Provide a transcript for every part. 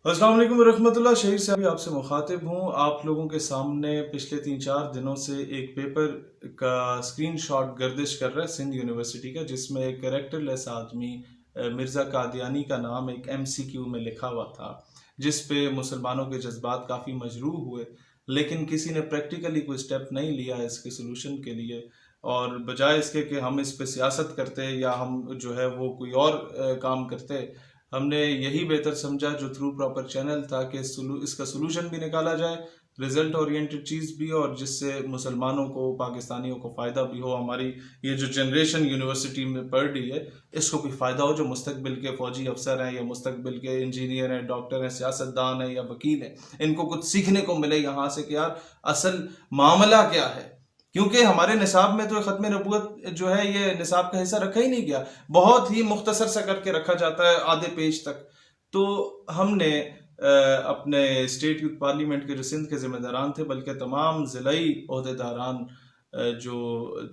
السلام علیکم ورحمۃ اللہ. شہید صاحب آپ سے مخاطب ہوں. آپ لوگوں کے سامنے پچھلے 3-4 دنوں سے ایک پیپر کا اسکرین شاٹ گردش کر رہا ہے سندھ یونیورسٹی کا، جس میں ایک کریکٹر لیس آدمی مرزا قادیانی کا نام ایک MCQ میں لکھا ہوا تھا، جس پہ مسلمانوں کے جذبات کافی مجروح ہوئے، لیکن کسی نے پریکٹیکلی کوئی سٹیپ نہیں لیا اس کے سلوشن کے لیے. اور بجائے اس کے کہ ہم اس پہ سیاست کرتے یا ہم جو ہے وہ کوئی اور کام کرتے، ہم نے یہی بہتر سمجھا جو تھرو پراپر چینل تھا کہ اس کا سلوشن بھی نکالا جائے، رزلٹ اورینٹڈ چیز بھی، اور جس سے مسلمانوں کو، پاکستانیوں کو فائدہ بھی ہو. ہماری یہ جو جنریشن یونیورسٹی میں پڑھ رہی ہے اس کو بھی فائدہ ہو، جو مستقبل کے فوجی افسر ہیں یا مستقبل کے انجینئر ہیں، ڈاکٹر ہیں، سیاستدان ہیں یا وکیل ہیں، ان کو کچھ سیکھنے کو ملے یہاں سے کہ یار اصل معاملہ کیا ہے. کیونکہ ہمارے نصاب میں تو ختم نبوت جو ہے یہ نصاب کا حصہ رکھا ہی نہیں گیا، بہت ہی مختصر سا کر کے رکھا جاتا ہے آدھے پیج تک. تو ہم نے اپنے اسٹیٹ یوتھ پارلیمنٹ کے جو سندھ کے ذمہ داران تھے، بلکہ تمام ضلعی عہدے داران جو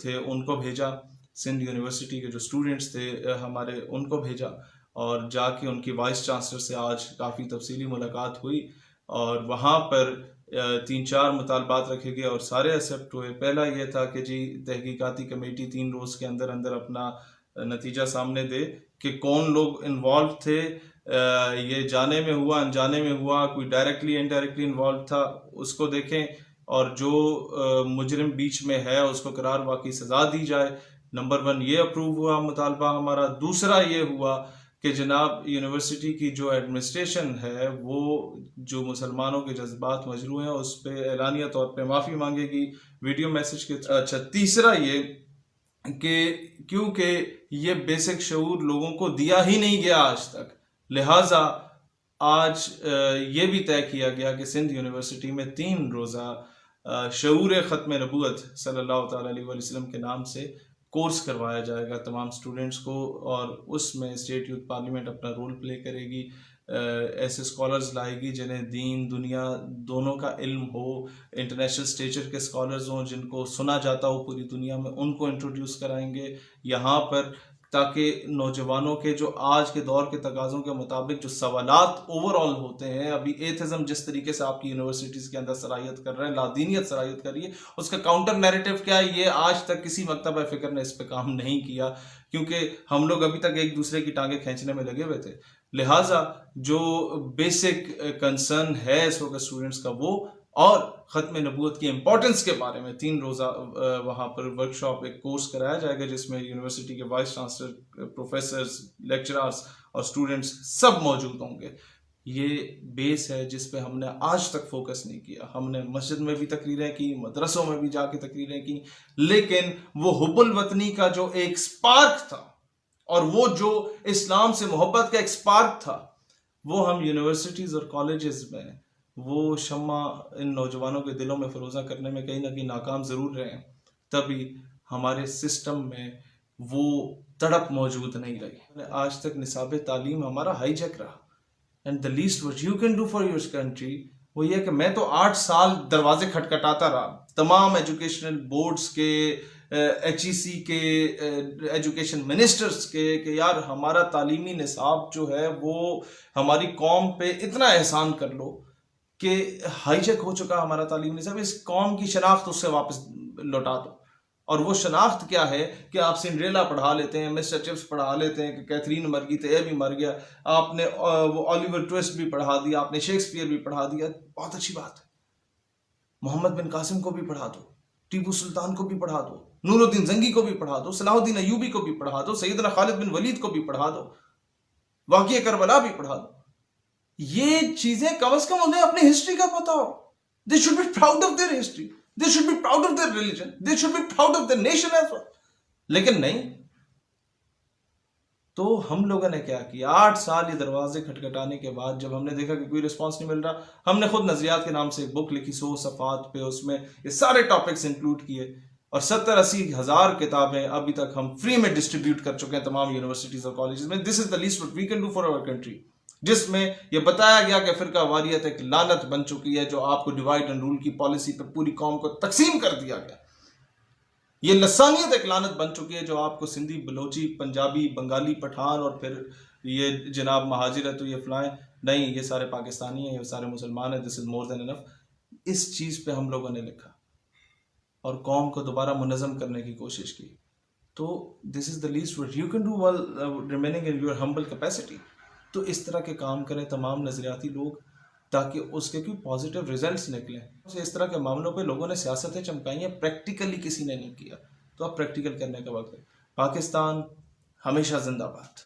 تھے ان کو بھیجا، سندھ یونیورسٹی کے جو اسٹوڈنٹس تھے ہمارے ان کو بھیجا، اور جا کے ان کی وائس چانسلر سے آج کافی تفصیلی ملاقات ہوئی، اور وہاں پر 3-4 مطالبات رکھے گئے اور سارے ایکسیپٹ ہوئے. پہلا یہ تھا کہ جی تحقیقاتی کمیٹی 3 روز کے اندر اندر اپنا نتیجہ سامنے دے کہ کون لوگ انوالو تھے، یہ جانے میں ہوا، انجانے میں ہوا، کوئی ڈائریکٹلی انڈائریکٹلی انوالو تھا، اس کو دیکھیں، اور جو مجرم بیچ میں ہے اس کو قرار واقعی سزا دی جائے. نمبر 1 یہ اپروو ہوا مطالبہ ہمارا. دوسرا یہ ہوا کہ جناب یونیورسٹی کی جو ایڈمنسٹریشن ہے وہ جو مسلمانوں کے جذبات مجروح ہیں اس پہ اعلانیہ طور پہ معافی مانگے گی ویڈیو میسج کے. اچھا، تیسرا یہ کہ کیونکہ یہ بیسک شعور لوگوں کو دیا ہی نہیں گیا آج تک، لہٰذا آج یہ بھی طے کیا گیا کہ سندھ یونیورسٹی میں 3 روزہ شعور ختم نبوت صلی اللہ تعالیٰ علیہ وسلم کے نام سے کورس کروایا جائے گا تمام اسٹوڈنٹس کو، اور اس میں اسٹیٹ یوتھ پارلیمنٹ اپنا رول پلے کرے گی. ایسے اسکالرز لائے گی جنہیں دین دنیا دونوں کا علم ہو، انٹرنیشنل اسٹیچر کے اسکالرز ہوں جن کو سنا جاتا ہو پوری دنیا میں، ان کو انٹروڈیوس کرائیں گے یہاں پر، تاکہ نوجوانوں کے جو آج کے دور کے تقاضوں کے مطابق جو سوالات اوور آل ہوتے ہیں، ابھی ایتھزم جس طریقے سے آپ کی یونیورسٹیز کے اندر صلاحیت کر رہے ہیں، لادینیت صلاحیت کر رہی ہے، اس کا کاؤنٹر نیریٹو کیا ہے، یہ آج تک کسی مکتبہ فکر نے اس پہ کام نہیں کیا، کیونکہ ہم لوگ ابھی تک ایک دوسرے کی ٹانگیں کھینچنے میں لگے ہوئے تھے. لہٰذا جو بیسک کنسرن ہے اس وقت اسٹوڈنٹس کا وہ، اور ختم نبوت کی امپورٹنس کے بارے میں 3 روزہ وہاں پر ورک شاپ ایک کورس کرایا جائے گا، جس میں یونیورسٹی کے وائس چانسلر، پروفیسرز، لیکچرارز اور اسٹوڈنٹس سب موجود ہوں گے. یہ بیس ہے جس پہ ہم نے آج تک فوکس نہیں کیا. ہم نے مسجد میں بھی تقریریں کی، مدرسوں میں بھی جا کے تقریریں کی، لیکن وہ حب الوطنی کا جو ایک سپارک تھا اور وہ جو اسلام سے محبت کا ایک سپارک تھا، وہ ہم یونیورسٹیز اور کالجز میں وہ شمع ان نوجوانوں کے دلوں میں فروزہ کرنے میں کہیں نہ کہیں ناکام ضرور رہے ہیں. تبھی ہمارے سسٹم میں وہ تڑپ موجود نہیں رہی. آج تک نصاب تعلیم ہمارا ہائی جیک رہا، and the least what you can do for your country وہ یہ کہ میں تو 8 سال دروازے کھٹکھٹاتا رہا تمام ایجوکیشنل بورڈز کے، HEC کے، ایجوکیشن منسٹرز کے، کہ یار ہمارا تعلیمی نصاب جو ہے وہ ہماری قوم پہ اتنا احسان کر لو کہ ہائی جیک ہو چکا ہمارا تعلیمی نصاب، اس قوم کی شناخت اس سے واپس لوٹا دو. اور وہ شناخت کیا ہے کہ آپ سنڈریلا پڑھا لیتے ہیں، مسٹر چپس پڑھا لیتے ہیں کہ کیتھرین مر گئی تو یہ بھی مر گیا، آپ نے وہ آلیور ٹویسٹ بھی پڑھا دیا، آپ نے شیکسپیئر بھی پڑھا دیا، بہت اچھی بات ہے. محمد بن قاسم کو بھی پڑھا دو، ٹیپو سلطان کو بھی پڑھا دو، نور الدین زنگی کو بھی پڑھا دو، صلاح الدین ایوبی کو بھی پڑھا دو، سیدنا خالد بن ولید کو بھی پڑھا دو، واقعہ کربلا بھی پڑھا دو. یہ چیزیں کم از کم انہیں اپنی ہسٹری کا پتا ہو. They should be proud of their history. They should be proud of their religion. They should be proud of their nation as well. لیکن نہیں. تو ہم لوگوں نے کیا کیا، 8 سال یہ دروازے کھٹکھٹانے کے بعد جب ہم نے دیکھا کہ کوئی رسپانس نہیں مل رہا، ہم نے خود نظریات کے نام سے ایک بک لکھی 100 صفحات پہ، اس میں یہ سارے ٹاپکس انکلوڈ کیے، اور 70-80 ہزار کتابیں ابھی تک ہم فری میں ڈسٹریبیوٹ کر چکے ہیں تمام یونیورسٹیز اور کالجز میں. This is the least what we can do for our country, جس میں یہ بتایا گیا کہ فرقہ واریت ایک لعنت بن چکی ہے، جو آپ کو ڈیوائڈ اینڈ رول کی پالیسی پہ پوری قوم کو تقسیم کر دیا گیا. یہ لسانیت ایک لعنت بن چکی ہے جو آپ کو سندھی، بلوچی، پنجابی، بنگالی، پٹھان اور پھر یہ جناب مہاجر ہے تو یہ فلائیں، نہیں یہ سارے پاکستانی ہیں، یہ سارے مسلمان ہیں، دس از مور دین انف، اس چیز پہ ہم لوگوں نے لکھا اور قوم کو دوبارہ منظم کرنے کی کوشش کی. تو this is the least what you can do while remaining in your humble capacity. تو اس طرح کے کام کریں تمام نظریاتی لوگ تاکہ اس کے کوئی پازیٹیو ریزلٹس نکلیں. اس طرح کے معاملوں پہ لوگوں نے سیاستیں چمکائی ہیں، پریکٹیکلی کسی نے نہیں کیا. تو اب پریکٹیکل کرنے کا وقت ہے. پاکستان ہمیشہ زندہ باد.